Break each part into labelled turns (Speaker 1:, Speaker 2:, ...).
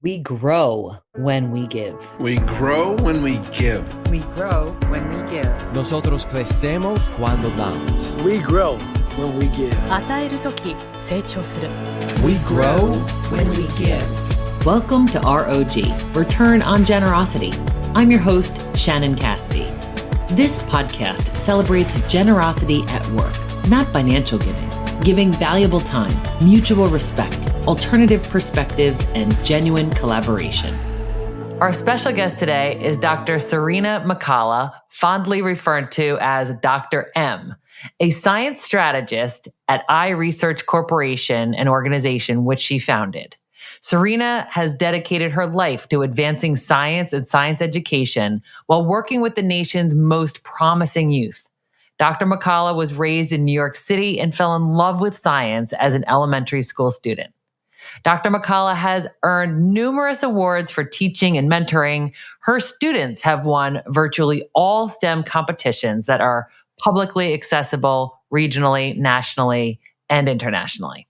Speaker 1: We grow when we give.
Speaker 2: We grow when we give.
Speaker 3: We grow when we give.
Speaker 4: Nosotros crecemos cuando damos.
Speaker 5: We grow when we give.
Speaker 6: 与えるとき成長する。
Speaker 4: We grow when we give.
Speaker 1: Welcome to ROG, Return on Generosity. I'm your host, Shannon Cassidy. This podcast celebrates generosity at work, not financial giving valuable time, mutual respect, alternative perspectives, and genuine collaboration. Our special guest today is Dr. Serena McCalla, fondly referred to as Dr. M, a science strategist at iResearch Corporation, an organization which she founded. Serena has dedicated her life to advancing science and science education while working with the nation's most promising youth. Dr. McCalla was raised in New York City and fell in love with science as an elementary school student. Dr. McCalla has earned numerous awards for teaching and mentoring. Her students have won virtually all STEM competitions that are publicly accessible regionally, nationally, and internationally.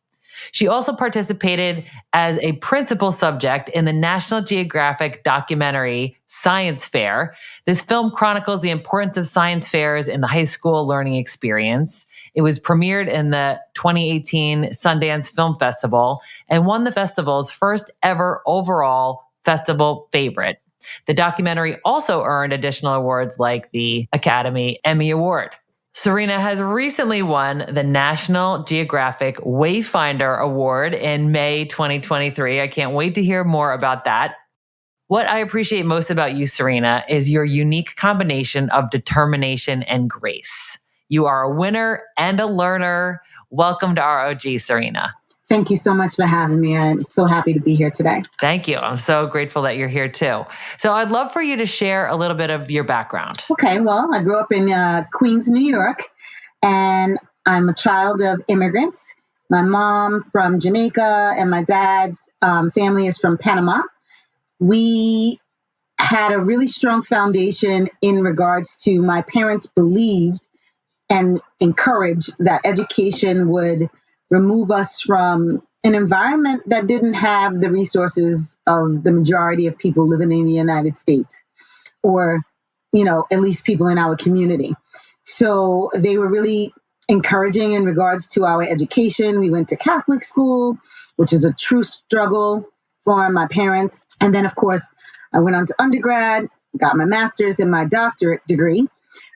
Speaker 1: She also participated as a principal subject in the National Geographic documentary Science Fair. This film chronicles the importance of science fairs in the high school learning experience. It was premiered in the 2018 Sundance Film Festival and won the festival's first ever overall festival favorite. The documentary also earned additional awards like the Academy Emmy Award. Serena has recently won the National Geographic Wayfinder Award in May 2023. I can't wait to hear more about that. What I appreciate most about you, Serena, is your unique combination of determination and grace. You are a winner and a learner. Welcome to ROG, Serena.
Speaker 7: Thank you so much for having me. I'm so happy to be here today.
Speaker 1: Thank you. I'm so grateful that you're here too. So I'd love for you to share a little bit of your background.
Speaker 7: Okay, well, I grew up in Queens, New York, and I'm a child of immigrants. My mom from Jamaica and my dad's family is from Panama. We had a really strong foundation in regards to my parents believed and encouraged that education would remove us from an environment that didn't have the resources of the majority of people living in the United States, or, at least people in our community. So they were really encouraging in regards to our education. We went to Catholic school, which is a true struggle for my parents. And then, of course, I went on to undergrad, got my master's and my doctorate degree,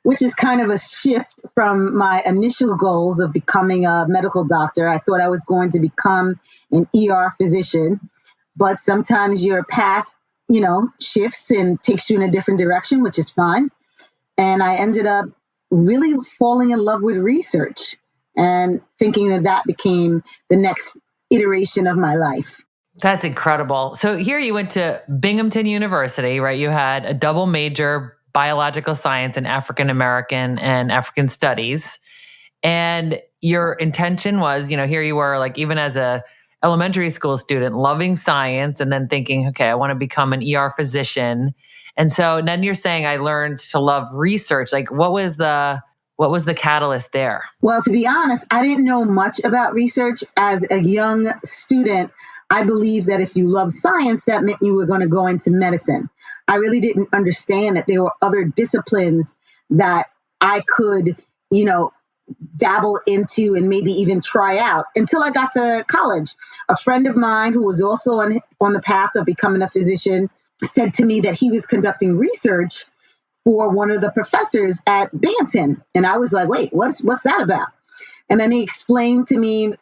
Speaker 7: which is kind of a shift from my initial goals of becoming a medical doctor. I thought I was going to become an ER physician, but sometimes your path, shifts and takes you in a different direction, which is fine. And I ended up really falling in love with research and thinking that became the next iteration of my life.
Speaker 1: That's incredible. So here you went to Binghamton University, right? You had a double major, biological science and African American and African studies. And your intention was, here you were, like, even as a elementary school student, loving science and then thinking, okay, I want to become an ER physician. And so then you're saying I learned to love research. Like, what was the catalyst there?
Speaker 7: Well, to be honest, I didn't know much about research. As a young student, I believed that if you love science, that meant you were going to go into medicine. I really didn't understand that there were other disciplines that I could, dabble into and maybe even try out until I got to college. A friend of mine who was also on the path of becoming a physician said to me that he was conducting research for one of the professors at Binghamton. And I was like, wait, what's that about? And then he explained to me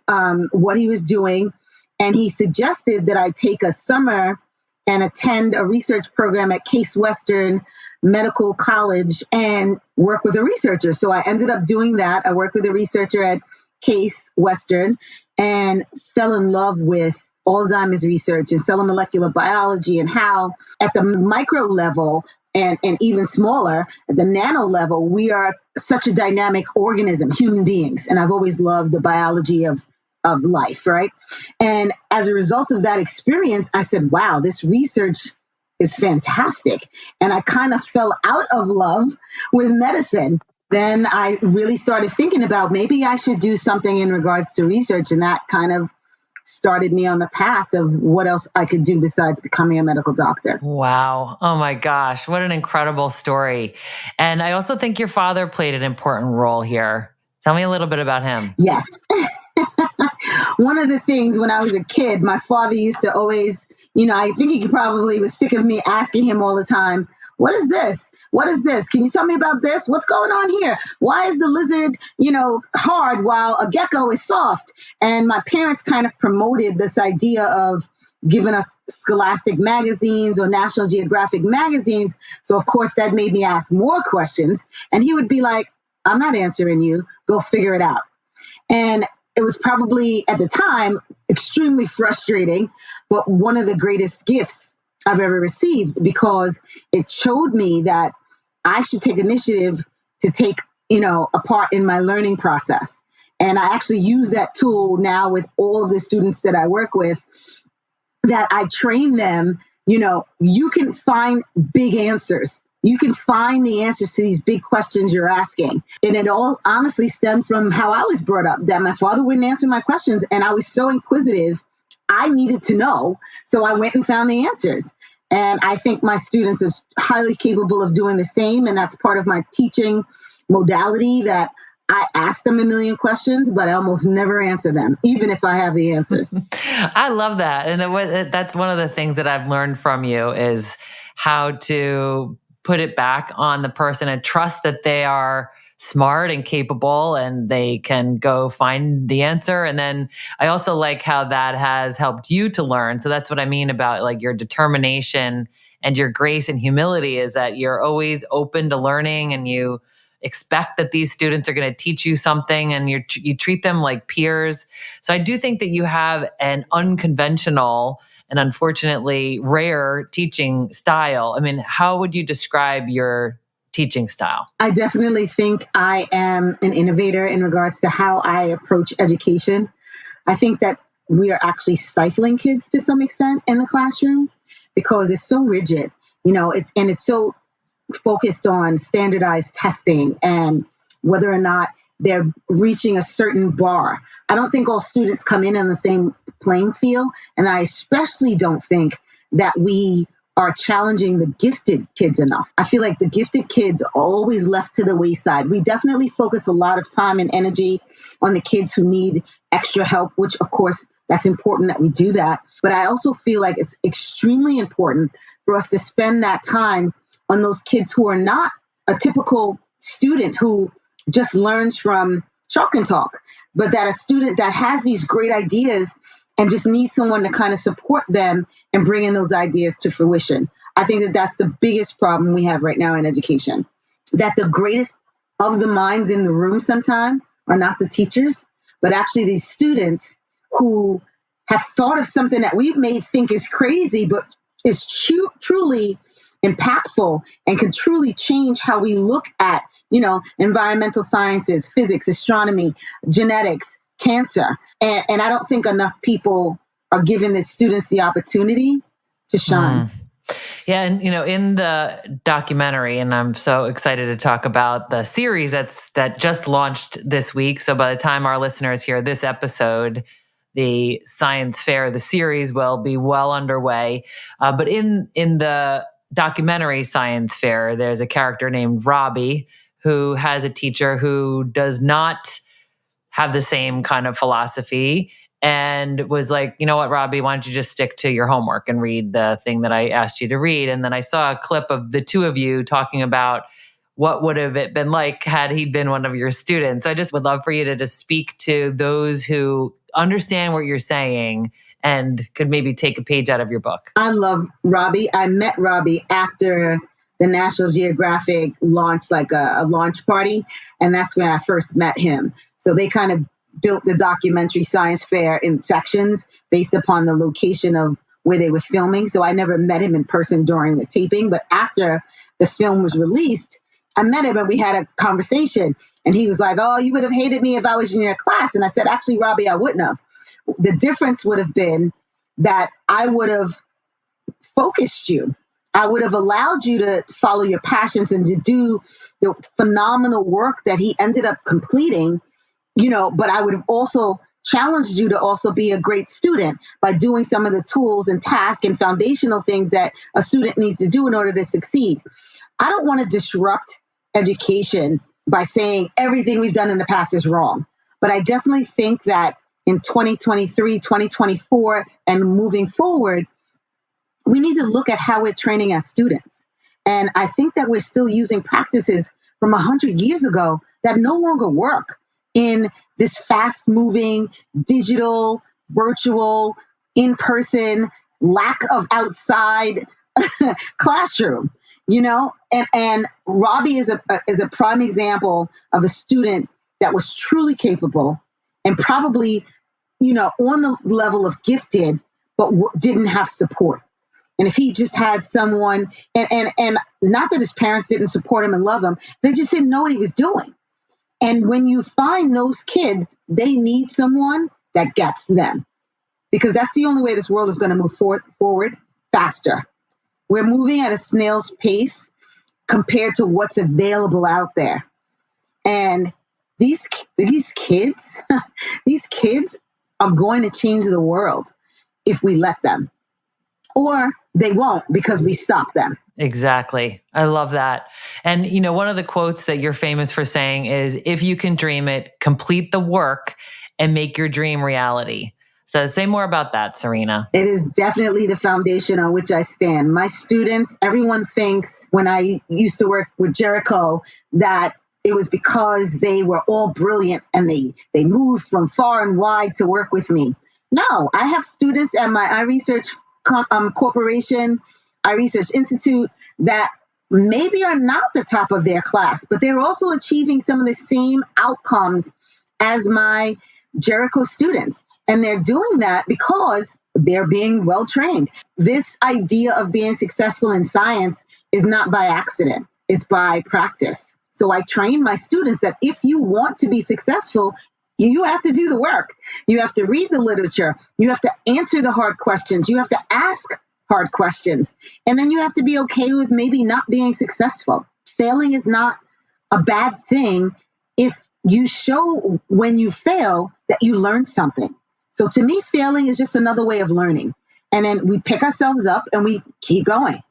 Speaker 7: what he was doing. And he suggested that I take a summer and attend a research program at Case Western Medical College and work with a researcher. So I ended up doing that. I worked with a researcher at Case Western and fell in love with Alzheimer's research and cell molecular biology, and how at the micro level and even smaller, at the nano level, we are such a dynamic organism, human beings. And I've always loved the biology of life, right? And as a result of that experience, I said, wow, this research is fantastic. And I kind of fell out of love with medicine. Then I really started thinking about maybe I should do something in regards to research, and that kind of started me on the path of what else I could do besides becoming a medical doctor.
Speaker 1: Wow. Oh my gosh. What an incredible story. And I also think your father played an important role here. Tell me a little bit about him.
Speaker 7: Yes. One of the things when I was a kid, my father used to always, I think he probably was sick of me asking him all the time, what is this? What is this? Can you tell me about this? What's going on here? Why is the lizard, hard while a gecko is soft? And my parents kind of promoted this idea of giving us Scholastic magazines or National Geographic magazines. So, of course, that made me ask more questions. And he would be like, I'm not answering you. Go figure it out. And it was probably, at the time, extremely frustrating, but one of the greatest gifts I've ever received, because it showed me that I should take initiative to take, a part in my learning process. And I actually use that tool now with all of the students that I work with, that I train them, you can find big answers. You can find the answers to these big questions you're asking. And it all honestly stemmed from how I was brought up, that my father wouldn't answer my questions. And I was so inquisitive, I needed to know. So I went and found the answers. And I think my students are highly capable of doing the same. And that's part of my teaching modality, that I ask them a million questions, but I almost never answer them, even if I have the answers.
Speaker 1: I love that. And that's one of the things that I've learned from you is how to put it back on the person and trust that they are smart and capable and they can go find the answer. And then I also like how that has helped you to learn. So that's what I mean about like your determination and your grace and humility, is that you're always open to learning and you expect that these students are going to teach you something, and you treat them like peers. So I do think that you have an unconventional and unfortunately rare teaching style. I mean, how would you describe your teaching style?
Speaker 7: I definitely think I am an innovator in regards to how I approach education. I think that we are actually stifling kids to some extent in the classroom because it's so rigid, it's so focused on standardized testing and whether or not they're reaching a certain bar. I don't think all students come in on the same playing field. And I especially don't think that we are challenging the gifted kids enough. I feel like the gifted kids are always left to the wayside. We definitely focus a lot of time and energy on the kids who need extra help, which of course that's important that we do that. But I also feel like it's extremely important for us to spend that time on those kids who are not a typical student who just learns from chalk and talk, but that a student that has these great ideas and just needs someone to kind of support them and bring in those ideas to fruition. I think that that's the biggest problem we have right now in education, that the greatest of the minds in the room sometimes are not the teachers, but actually these students who have thought of something that we may think is crazy, but is truly impactful and can truly change how we look at, environmental sciences, physics, astronomy, genetics, cancer. And I don't think enough people are giving the students the opportunity to shine.
Speaker 1: Yeah. And, in the documentary, and I'm so excited to talk about the series that just launched this week. So by the time our listeners hear this episode, the science fair, the series will be well underway. But in the documentary science fair, there's a character named Robbie who has a teacher who does not have the same kind of philosophy and was like, you know what, Robbie, why don't you just stick to your homework and read the thing that I asked you to read? And then I saw a clip of the two of you talking about what would have it been like had he been one of your students. I just would love for you to just speak to those who understand what you're saying and could maybe take a page out of your book.
Speaker 7: I love Robbie. I met Robbie after the National Geographic launched, like a launch party. And that's when I first met him. So they kind of built the documentary science fair in sections based upon the location of where they were filming. So I never met him in person during the taping. But after the film was released, I met him and we had a conversation. And he was like, oh, you would have hated me if I was in your class. And I said, actually, Robbie, I wouldn't have. The difference would have been that I would have focused you. I would have allowed you to follow your passions and to do the phenomenal work that he ended up completing, but I would have also challenged you to also be a great student by doing some of the tools and tasks and foundational things that a student needs to do in order to succeed. I don't want to disrupt education by saying everything we've done in the past is wrong. But I definitely think that in 2023, 2024, and moving forward, we need to look at how we're training our students. And I think that we're still using practices from 100 years ago that no longer work in this fast-moving, digital, virtual, in-person, lack of outside classroom. And Robbie is a prime example of a student that was truly capable and probably, on the level of gifted, but didn't have support. And if he just had someone, and not that his parents didn't support him and love him, they just didn't know what he was doing. And when you find those kids, they need someone that gets them, because that's the only way this world is going to move forward faster. We're moving at a snail's pace compared to what's available out there. And these kids, these kids are going to change the world if we let them, or they won't because we stop them.
Speaker 1: Exactly. I love that. And, one of the quotes that you're famous for saying is, if you can dream it, complete the work and make your dream reality. So say more about that, Serena.
Speaker 7: It is definitely the foundation on which I stand. My students, everyone thinks when I used to work with Jericho that it was because they were all brilliant and they moved from far and wide to work with me. No, I have students at my iResearch corporation, iResearch Institute, that maybe are not the top of their class, but they're also achieving some of the same outcomes as my Jericho students. And they're doing that because they're being well trained. This idea of being successful in science is not by accident, it's by practice. So I train my students that if you want to be successful, you have to do the work. You have to read the literature. You have to answer the hard questions. You have to ask hard questions. And then you have to be okay with maybe not being successful. Failing is not a bad thing if you show when you fail that you learned something. So to me, failing is just another way of learning. And then we pick ourselves up and we keep going.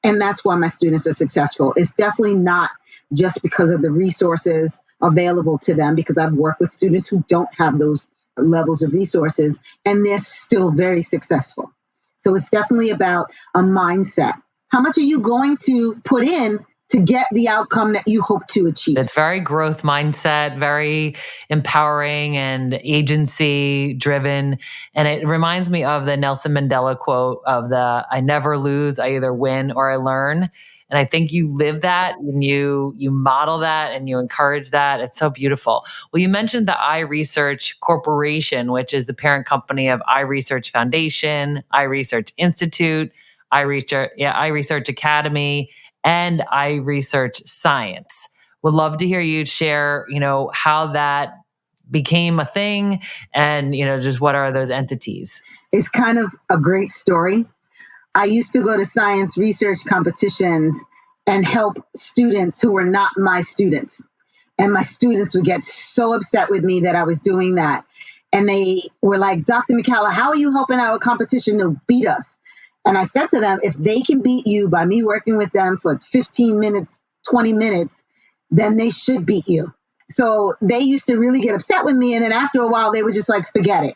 Speaker 7: And that's why my students are successful. It's definitely not just because of the resources available to them, because I've worked with students who don't have those levels of resources and they're still very successful. So it's definitely about a mindset. How much are you going to put in to get the outcome that you hope to achieve?
Speaker 1: It's very growth mindset, very empowering and agency driven. And it reminds me of the Nelson Mandela quote of I never lose, I either win or I learn. And I think you live that and you model that and you encourage that. It's so beautiful. Well, you mentioned the iResearch Corporation, which is the parent company of iResearch Foundation, iResearch Institute, iResearch Academy, and iResearch Science. Would love to hear you share, how that became a thing and, just what are those entities?
Speaker 7: It's kind of a great story. I used to go to science research competitions and help students who were not my students. And my students would get so upset with me that I was doing that. And they were like, Dr. McCalla, how are you helping our competition to beat us? And I said to them, if they can beat you by me working with them for 15 minutes, 20 minutes, then they should beat you. So they used to really get upset with me. And then after a while, they were just like, forget it.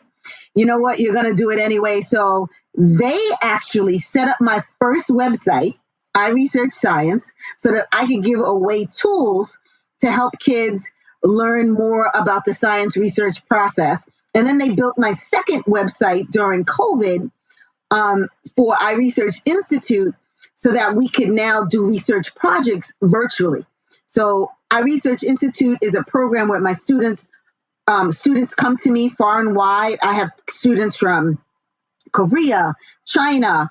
Speaker 7: You know what? You're going to do it anyway. So they actually set up my first website, iResearch Science, so that I could give away tools to help kids learn more about the science research process. And then they built my second website during COVID for iResearch Institute so that we could now do research projects virtually. So iResearch Institute is a program where my students come to me far and wide. I have students from Korea, China,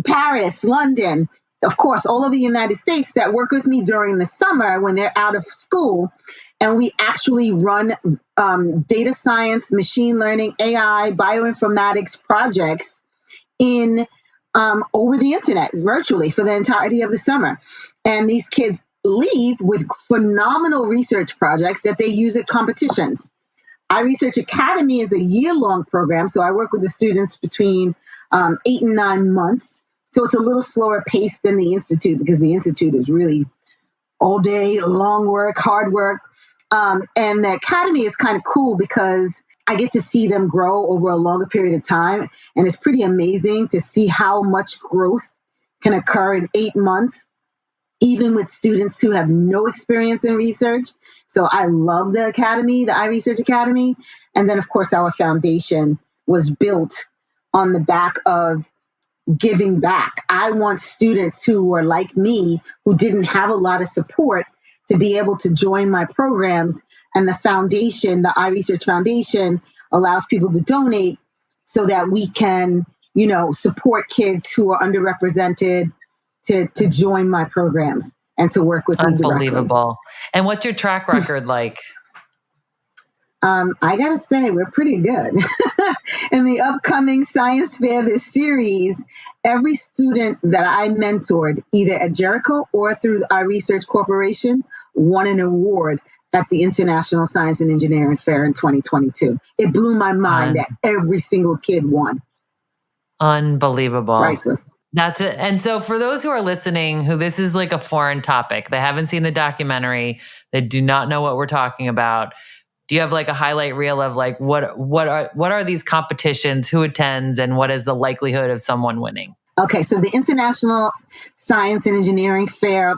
Speaker 7: Paris, London, of course, all over the United States that work with me during the summer when they're out of school. And we actually run data science, machine learning, AI, bioinformatics projects in over the internet, virtually, for the entirety of the summer. And these kids leave with phenomenal research projects that they use at competitions. iResearch Academy is a year-long program, so I work with the students between 8 and 9 months. So it's a little slower paced than the Institute because the Institute is really all day, long work, hard work. And the Academy is kind of cool because I get to see them grow over a longer period of time. And it's pretty amazing to see how much growth can occur in 8 months, even with students who have no experience in research. So I love the Academy, the iResearch Academy. And then, of course, our foundation was built on the back of giving back. I want students who were like me, who didn't have a lot of support, to be able to join my programs. And the foundation, the iResearch Foundation, allows people to donate so that we can, support kids who are underrepresented to join my programs and to work with me directly.
Speaker 1: Unbelievable. And what's your track record like?
Speaker 7: I gotta say, we're pretty good. In the upcoming science fair this series, every student that I mentored, either at Jericho or through our research corporation, won an award at the International Science and Engineering Fair in 2022. It blew my mind that every single kid won.
Speaker 1: Unbelievable.
Speaker 7: Priceless.
Speaker 1: That's it. And so for those who are listening, who this is like a foreign topic, they haven't seen the documentary, they do not know what we're talking about. Do you have like a highlight reel of like what are these competitions, who attends, and what is the likelihood of someone winning?
Speaker 7: Okay, so the International Science and Engineering Fair,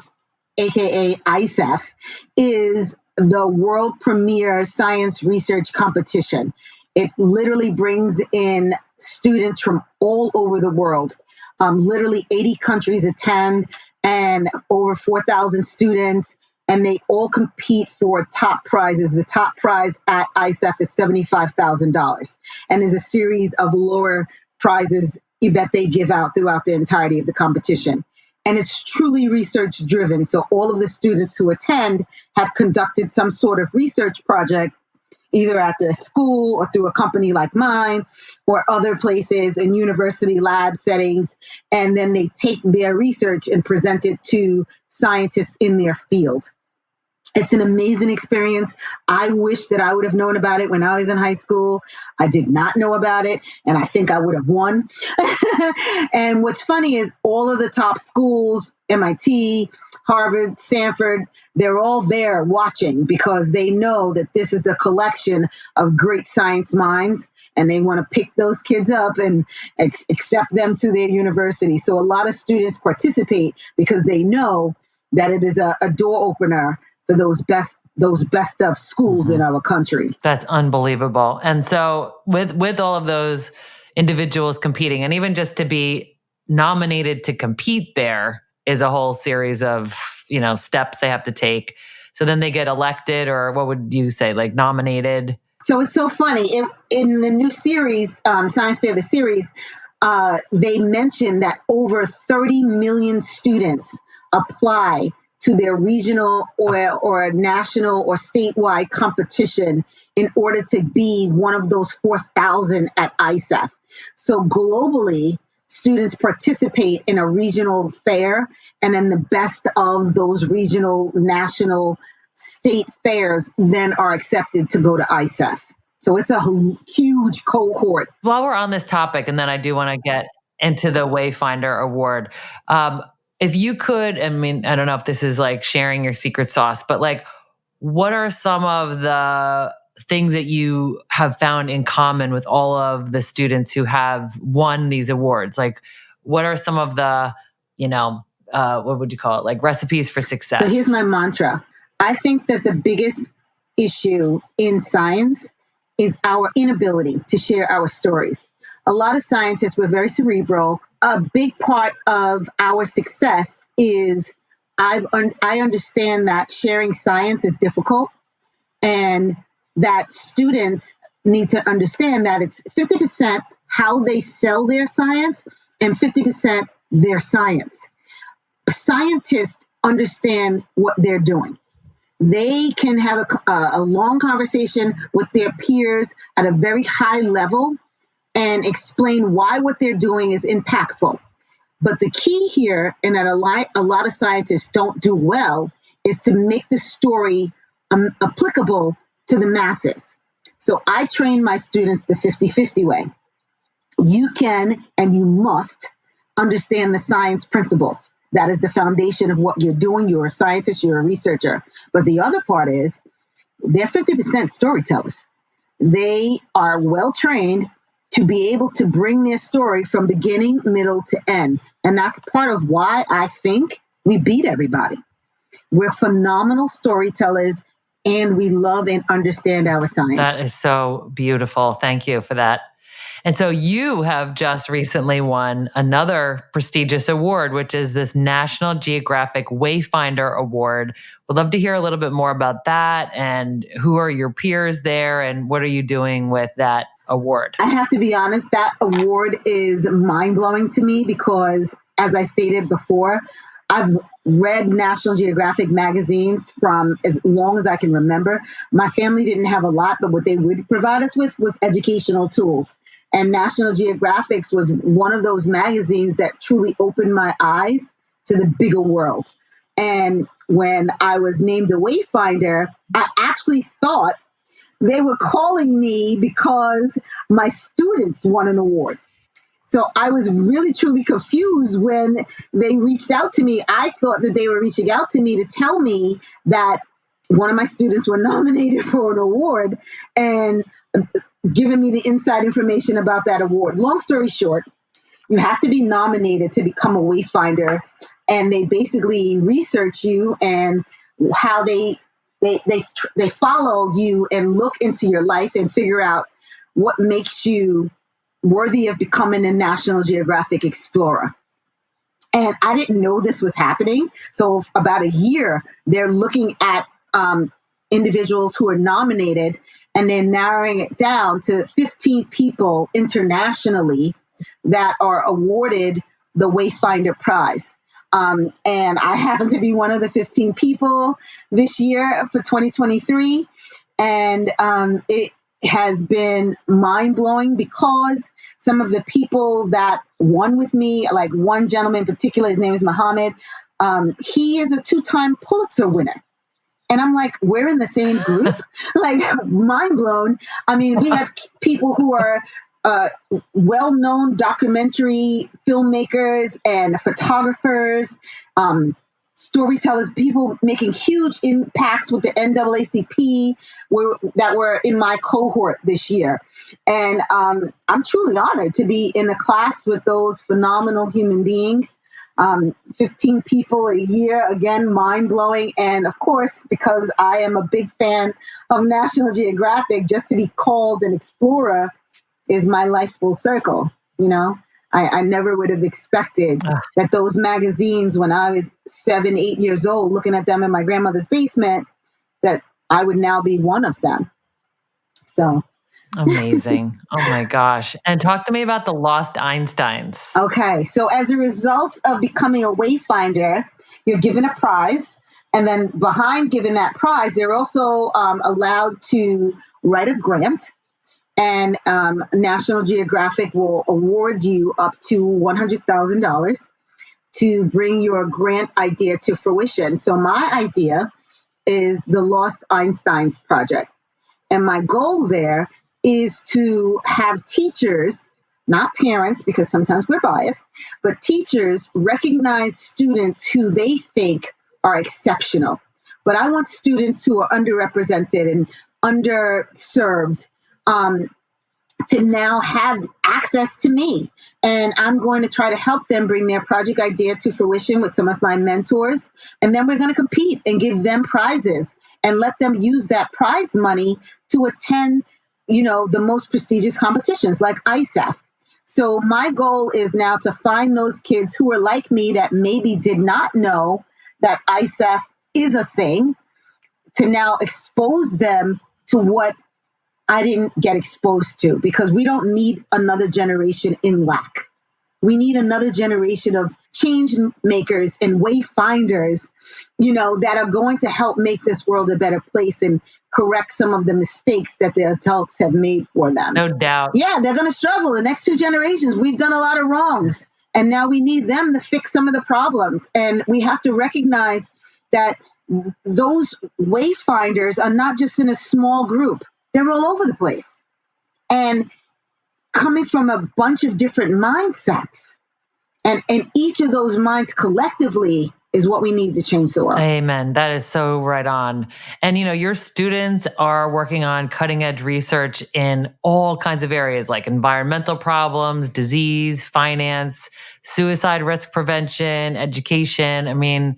Speaker 7: aka ISEF, is the world premier science research competition. It literally brings in students from all over the world. Literally 80 countries attend and over 4,000 students, and they all compete for top prizes. The top prize at ISEF is $75,000, and there's a series of lower prizes that they give out throughout the entirety of the competition. And it's truly research driven. So all of the students who attend have conducted some sort of research project, either at their school or through a company like mine or other places in university lab settings. And then they take their research and present it to scientists in their field. It's an amazing experience. I wish that I would have known about it when I was in high school. I did not know about it, and I think I would have won. And what's funny is all of the top schools, MIT, Harvard, Stanford, they're all there watching because they know that this is the collection of great science minds, and they want to pick those kids up and accept them to their university. So a lot of students participate because they know that it is a door opener for those best of schools in our country.
Speaker 1: That's unbelievable. And so with all of those individuals competing, and even just to be nominated to compete there is a whole series of, steps they have to take. So then they get elected, or what would you say, like nominated?
Speaker 7: So it's so funny. In the new series, Science Fair, the series, they mentioned that over 30 million students apply to their regional or national or statewide competition in order to be one of those 4,000 at ISEF. So globally, students participate in a regional fair, and then the best of those regional, national, state fairs then are accepted to go to ISEF. So it's a huge cohort.
Speaker 1: While we're on this topic, and then I do want to get into the Wayfinder Award, if you could, I don't know if this is like sharing your secret sauce, but like, what are some of the things that you have found in common with all of the students who have won these awards? Like, what are some of the, what would you call it? Like recipes for success?
Speaker 7: So here's my mantra. I think that the biggest issue in science is our inability to share our stories. A lot of scientists, we're very cerebral. A big part of our success is I understand that sharing science is difficult, and that students need to understand that it's 50% how they sell their science and 50% their science. Scientists understand what they're doing. They can have a long conversation with their peers at a very high level and explain why what they're doing is impactful. But the key here, and that a lot of scientists don't do well, is to make the story applicable to the masses. So I train my students the 50-50 way. You can and you must understand the science principles. That is the foundation of what you're doing. You're a scientist, you're a researcher. But the other part is they're 50% storytellers. They are well trained to be able to bring their story from beginning, middle to end. And that's part of why I think we beat everybody. We're phenomenal storytellers and we love and understand our science.
Speaker 1: That is so beautiful. Thank you for that. And so you have just recently won another prestigious award, which is this National Geographic Wayfinder Award. Would love to hear a little bit more about that and who are your peers there and what are you doing with that award?
Speaker 7: I have to be honest, that award is mind-blowing to me because, as I stated before, I've read National Geographic magazines from as long as I can remember. My family didn't have a lot, but what they would provide us with was educational tools. And National Geographic was one of those magazines that truly opened my eyes to the bigger world. And when I was named a Wayfinder, I actually thought they were calling me because my students won an award. So I was really, truly confused when they reached out to me. I thought that they were reaching out to me to tell me that one of my students were nominated for an award and giving me the inside information about that award. Long story short, you have to be nominated to become a Wayfinder, and they basically research you and how they follow you and look into your life and figure out what makes you worthy of becoming a National Geographic explorer. And I didn't know this was happening. So about a year, they're looking at individuals who are nominated, and they're narrowing it down to 15 people internationally that are awarded the Wayfinder Prize. And I happen to be one of the 15 people this year for 2023. And it has been mind-blowing because some of the people that won with me, like one gentleman in particular, his name is Muhammad, he is a 2-time Pulitzer winner. And I'm like, we're in the same group? Like, mind blown. I mean, we have people who are well-known documentary filmmakers and photographers, storytellers, people making huge impacts with the NAACP that were in my cohort this year. And I'm truly honored to be in a class with those phenomenal human beings. 15 people a year, again, mind-blowing. And of course, because I am a big fan of National Geographic, just to be called an explorer is my life full circle. You know, I never would have expected that those magazines, when I was 7, 8 years old, looking at them in my grandmother's basement, that I would now be one of them. So
Speaker 1: amazing. Oh my gosh. And talk to me about the Lost Einsteins.
Speaker 7: Okay. So as a result of becoming a Wayfinder, you're given a prize. And then behind giving that prize, they're also allowed to write a grant. And National Geographic will award you up to $100,000 to bring your grant idea to fruition. So my idea is the Lost Einsteins Project. And my goal there is to have teachers, not parents, because sometimes we're biased, but teachers recognize students who they think are exceptional. But I want students who are underrepresented and underserved to now have access to me. And I'm going to try to help them bring their project idea to fruition with some of my mentors. And then we're going to compete and give them prizes and let them use that prize money to attend, you know, the most prestigious competitions like ISAF. So my goal is now to find those kids who are like me that maybe did not know that ISAF is a thing, to now expose them to what I didn't get exposed to, because we don't need another generation in lack. We need another generation of change makers and wayfinders, you know, that are going to help make this world a better place and correct some of the mistakes that the adults have made for them.
Speaker 1: No doubt.
Speaker 7: Yeah, they're going to struggle. The next 2 generations, we've done a lot of wrongs. And now we need them to fix some of the problems. And we have to recognize that those wayfinders are not just in a small group. They're all over the place. And coming from a bunch of different mindsets. And each of those minds collectively is what we need to change the world.
Speaker 1: Amen. That is so right on. And, your students are working on cutting edge research in all kinds of areas like environmental problems, disease, finance, suicide risk prevention, education. I mean,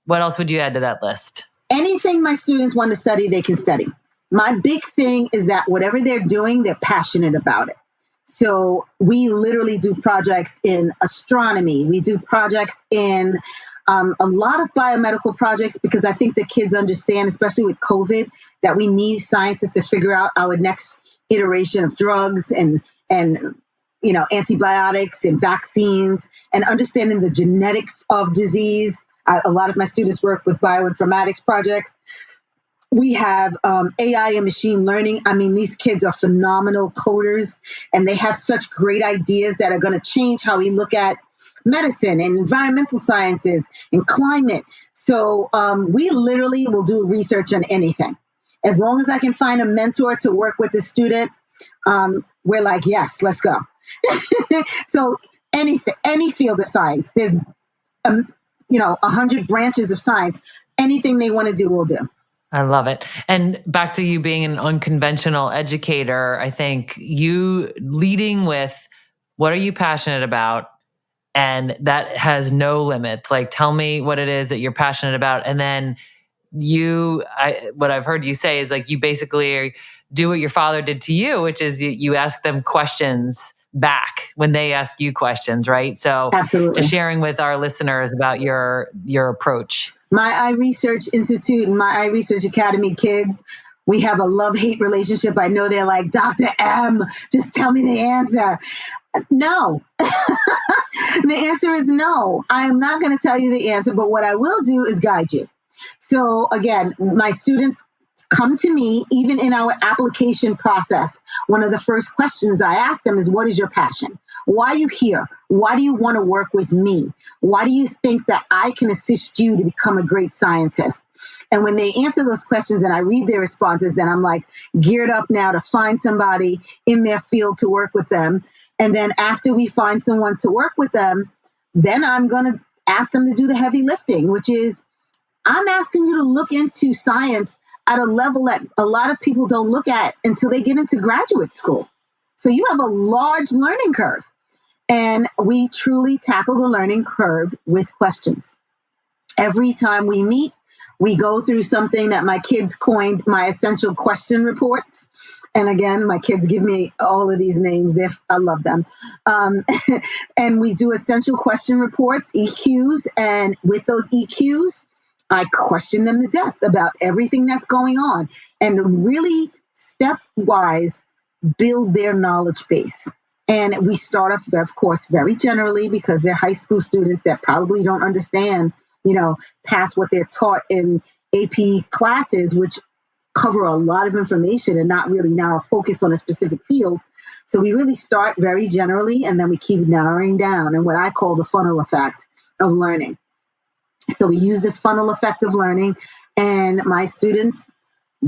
Speaker 1: what else would you add to that list?
Speaker 7: Anything my students want to study, they can study. My big thing is that whatever they're doing, they're passionate about it. So we literally do projects in astronomy. We do projects in a lot of biomedical projects because I think the kids understand, especially with COVID, that we need scientists to figure out our next iteration of drugs and antibiotics and vaccines and understanding the genetics of disease. A lot of my students work with bioinformatics projects. We have AI and machine learning. I mean, these kids are phenomenal coders, and they have such great ideas that are going to change how we look at medicine and environmental sciences and climate. So we literally will do research on anything. As long as I can find a mentor to work with the student, we're like, yes, let's go. So anything, any field of science, there's 100 branches of science. Anything they want to do, we'll do.
Speaker 1: I love it. And back to you being an unconventional educator, I think you leading with what are you passionate about? And that has no limits. Like, tell me what it is that you're passionate about. And then what I've heard you say is like, you basically do what your father did to you, which is you ask them questions back when they ask you questions, right? So
Speaker 7: absolutely.
Speaker 1: Just sharing with our listeners about your approach.
Speaker 7: My iResearch Institute and my iResearch Academy kids, we have a love-hate relationship. I know they're like, Dr. M, just tell me the answer. No. The answer is no. I am not going to tell you the answer, but what I will do is guide you. So again, my students come to me, even in our application process. One of the first questions I ask them is, what is your passion? Why are you here? Why do you want to work with me? Why do you think that I can assist you to become a great scientist? And when they answer those questions and I read their responses, then I'm like geared up now to find somebody in their field to work with them. And then after we find someone to work with them, then I'm going to ask them to do the heavy lifting, which is I'm asking you to look into science at a level that a lot of people don't look at until they get into graduate school. So you have a large learning curve. And we truly tackle the learning curve with questions. Every time we meet, we go through something that my kids coined my essential question reports. And again, my kids give me all of these names. I love them. And we do essential question reports, EQs. And with those EQs, I question them to death about everything that's going on and really stepwise build their knowledge base. And we start off, of course, very generally because they're high school students that probably don't understand, past what they're taught in AP classes, which cover a lot of information and not really narrow focus on a specific field. So we really start very generally, and then we keep narrowing down and what I call the funnel effect of learning. So we use this funnel effect of learning, and my students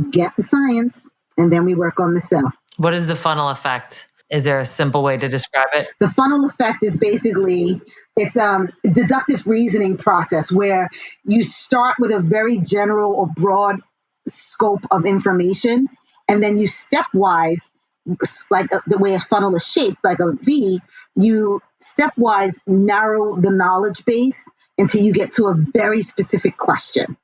Speaker 7: get the science, and then we work on the cell.
Speaker 1: What is the funnel effect? Is there a simple way to describe it?
Speaker 7: The funnel effect is basically, it's a deductive reasoning process where you start with a very general or broad scope of information, and then you stepwise, like the way a funnel is shaped, like a V, you stepwise narrow the knowledge base until you get to a very specific question.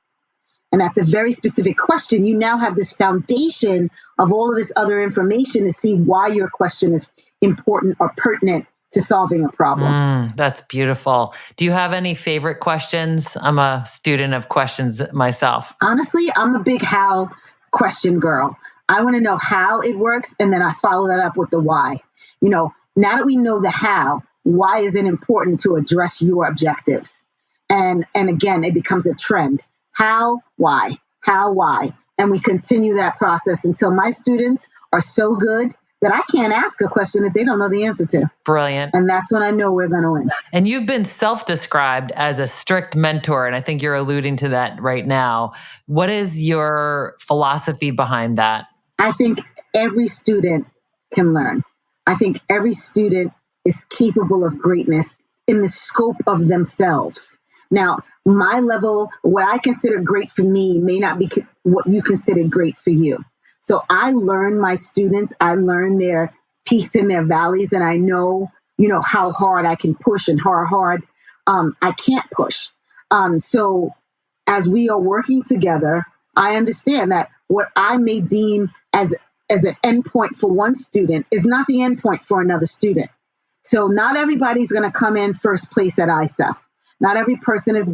Speaker 7: And at the very specific question, you now have this foundation of all of this other information to see why your question is important or pertinent to solving a problem.
Speaker 1: That's beautiful. Do you have any favorite questions? I'm a student of questions myself.
Speaker 7: Honestly, I'm a big how question girl. I want to know how it works, and then I follow that up with the why. Now that we know the how, why is it important to address your objectives? And again, it becomes a trend. How, why? How, why? And we continue that process until my students are so good that I can't ask a question that they don't know the answer to.
Speaker 1: Brilliant.
Speaker 7: And that's when I know we're going to win.
Speaker 1: And you've been self-described as a strict mentor, and I think you're alluding to that right now. What is your philosophy behind that?
Speaker 7: I think every student can learn. I think every student is capable of greatness in the scope of themselves. Now, my level, what I consider great for me may not be what you consider great for you. So I learn my students, I learn their peaks and their valleys, and I know, how hard I can push and how hard I can't push. So as we are working together, I understand that what I may deem as an endpoint for one student is not the endpoint for another student. So not everybody's going to come in first place at ISEF. Not every person is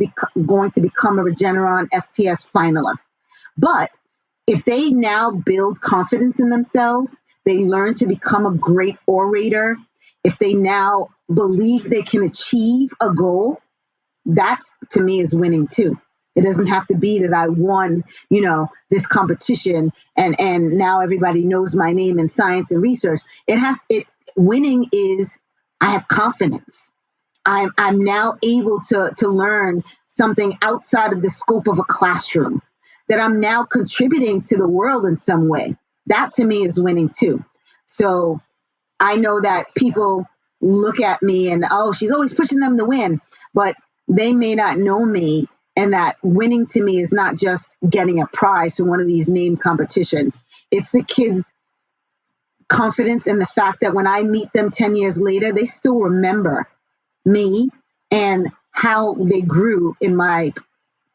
Speaker 7: going to become a Regeneron STS finalist. But if they now build confidence in themselves, they learn to become a great orator, if they now believe they can achieve a goal, that's, to me, is winning too. It doesn't have to be that I won, this competition and now everybody knows my name in science and research. Winning is, I have confidence. I'm now able to learn something outside of the scope of a classroom, that I'm now contributing to the world in some way. That to me is winning too. So I know that people look at me and, oh, she's always pushing them to win, but they may not know me, and that winning to me is not just getting a prize from one of these name competitions. It's the kids' confidence in the fact that when I meet them 10 years later, they still remember me and how they grew in my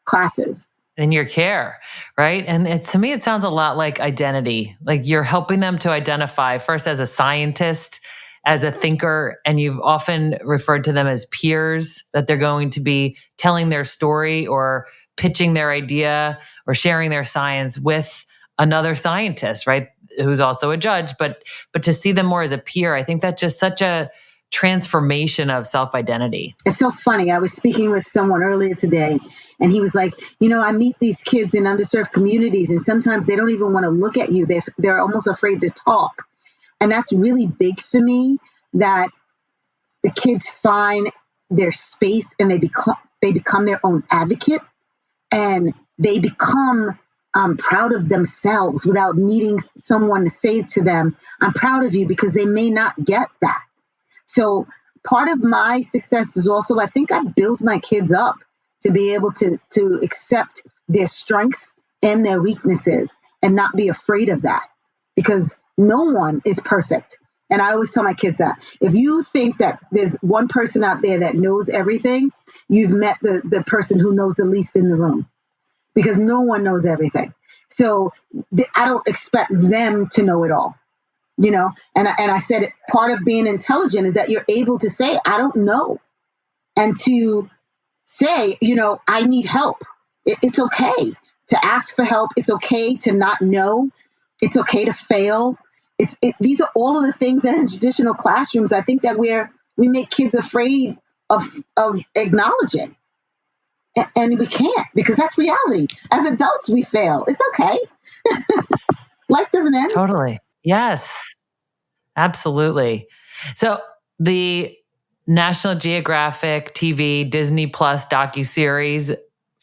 Speaker 7: classes.
Speaker 1: In your care, right? And to me, it sounds a lot like identity. Like you're helping them to identify first as a scientist, as a thinker, and you've often referred to them as peers, that they're going to be telling their story or pitching their idea or sharing their science with another scientist, right? Who's also a judge, but to see them more as a peer, I think that's just such a transformation of self-identity.
Speaker 7: It's so funny. I was speaking with someone earlier today, and he was like, I meet these kids in underserved communities, and sometimes they don't even want to look at you. They're almost afraid to talk. And that's really big for me, that the kids find their space and they become their own advocate, and they become proud of themselves without needing someone to say to them, I'm proud of you, because they may not get that. So part of my success is also, I think I build my kids up to be able to accept their strengths and their weaknesses and not be afraid of that, because no one is perfect. And I always tell my kids that if you think that there's one person out there that knows everything, you've met the person who knows the least in the room, because no one knows everything. So I don't expect them to know it all. And I said part of being intelligent is that you're able to say, I don't know. And to say, I need help. It's okay to ask for help. It's okay to not know. It's okay to fail. These are all of the things that in traditional classrooms, I think that we make kids afraid of acknowledging. And we can't, because that's reality. As adults, we fail. It's okay. Life doesn't end.
Speaker 1: Totally. Yes, absolutely. So the National Geographic TV Disney Plus docuseries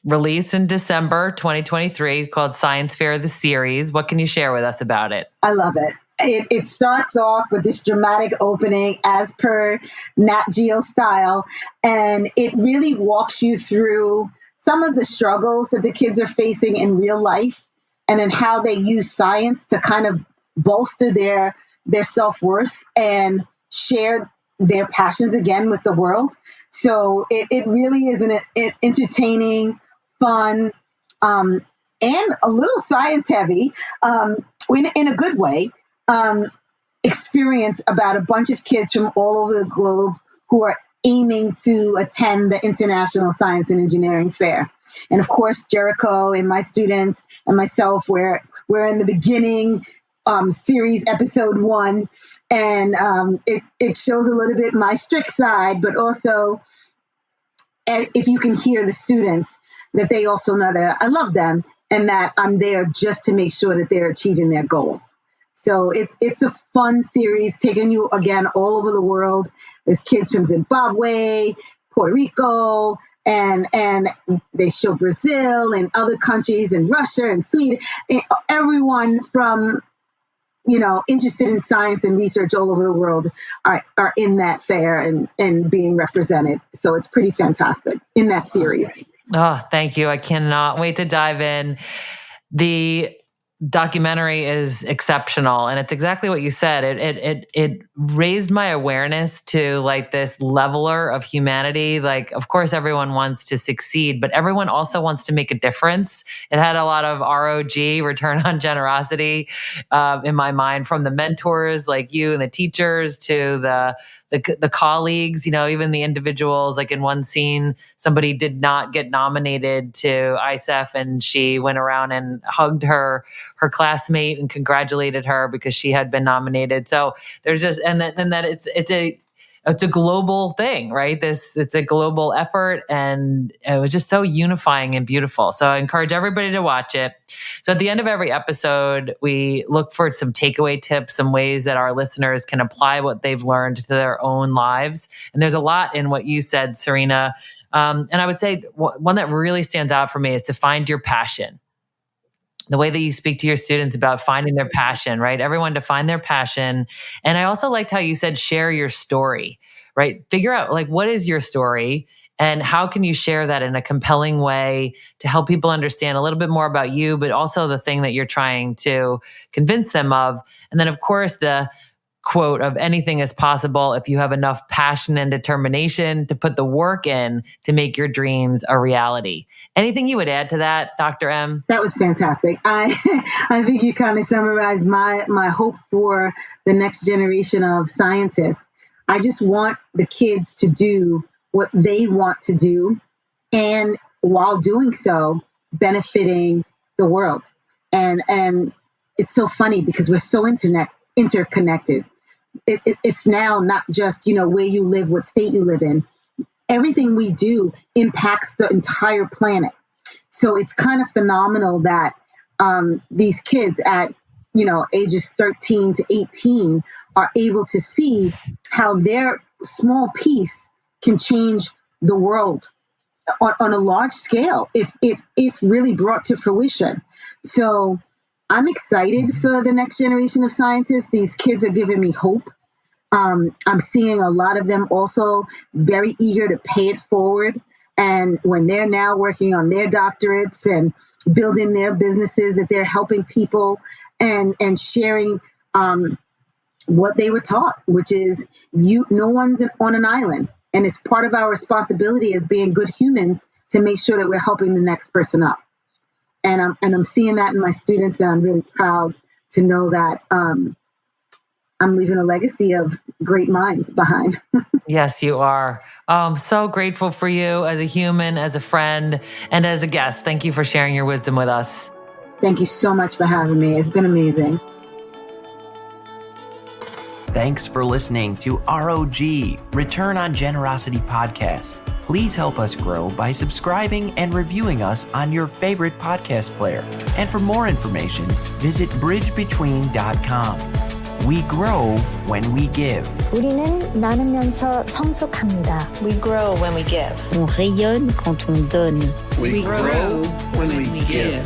Speaker 1: released in December 2023 called Science Fair, the series. What can you share with us about it?
Speaker 7: I love it. It starts off with this dramatic opening as per Nat Geo style, and it really walks you through some of the struggles that the kids are facing in real life, and then how they use science to kind of bolster their self-worth and share their passions again with the world. So it really is an entertaining, fun, and a little science heavy, in a good way, experience about a bunch of kids from all over the globe who are aiming to attend the International Science and Engineering Fair. And of course, Jericho and my students and myself, we're in the beginning series, episode 1. And it shows a little bit my strict side, but also if you can hear the students, that they also know that I love them and that I'm there just to make sure that they're achieving their goals. So it's a fun series, taking you again all over the world. There's kids from Zimbabwe, Puerto Rico, and they show Brazil and other countries, and Russia and Sweden, and everyone from interested in science and research all over the world are in that fair and being represented. So it's pretty fantastic in that series.
Speaker 1: Oh, thank you. I cannot wait to dive in. The documentary is exceptional, and it's exactly what you said. It raised my awareness to like this leveler of humanity. Like, of course, everyone wants to succeed, but everyone also wants to make a difference. It had a lot of ROG, return on generosity, in my mind, from the mentors like you and the teachers to the colleagues, even the individuals. Like in one scene, somebody did not get nominated to ISEF, and she went around and hugged her classmate and congratulated her because she had been nominated. So there's just, and that it's a global thing, right? It's a global effort, and it was just so unifying and beautiful. So I encourage everybody to watch it. So at the end of every episode, we look for some takeaway tips, some ways that our listeners can apply what they've learned to their own lives. And there's a lot in what you said, Serena. And I would say one that really stands out for me is to find your passion. The way that you speak to your students about finding their passion, right? Everyone to find their passion. And I also liked how you said, share your story, right? Figure out like, what is your story and how can you share that in a compelling way to help people understand a little bit more about you, but also the thing that you're trying to convince them of. And then of course, the quote of anything is possible if you have enough passion and determination to put the work in to make your dreams a reality. Anything you would add to that, Dr. M?
Speaker 7: That was fantastic. I think you kind of summarized my hope for the next generation of scientists. I just want the kids to do what they want to do, and while doing so, benefiting the world. And it's so funny because we're so interconnected. It's now not just, where you live, what state you live in. Everything we do impacts the entire planet. So it's kind of phenomenal that these kids at, ages 13 to 18 are able to see how their small piece can change the world on a large scale if really brought to fruition. So I'm excited for the next generation of scientists. These kids are giving me hope. I'm seeing a lot of them also very eager to pay it forward. And when they're now working on their doctorates and building their businesses, that they're helping people and sharing what they were taught, which is no one's on an island. And it's part of our responsibility as being good humans to make sure that we're helping the next person up. And I'm seeing that in my students, and I'm really proud to know that I'm leaving a legacy of great minds behind.
Speaker 1: Yes, you are. I'm so grateful for you as a human, as a friend, and as a guest. Thank you for sharing your wisdom with us.
Speaker 7: Thank you so much for having me. It's been amazing.
Speaker 8: Thanks for listening to ROG, Return on Generosity Podcast. Please help us grow by subscribing and reviewing us on your favorite podcast player. And for more information, visit bridgebetween.com. We grow when we give.
Speaker 9: 우리는 나누면서 성숙합니다.
Speaker 6: We grow when we give.
Speaker 9: On rayonne quand on donne.
Speaker 2: We grow when we give.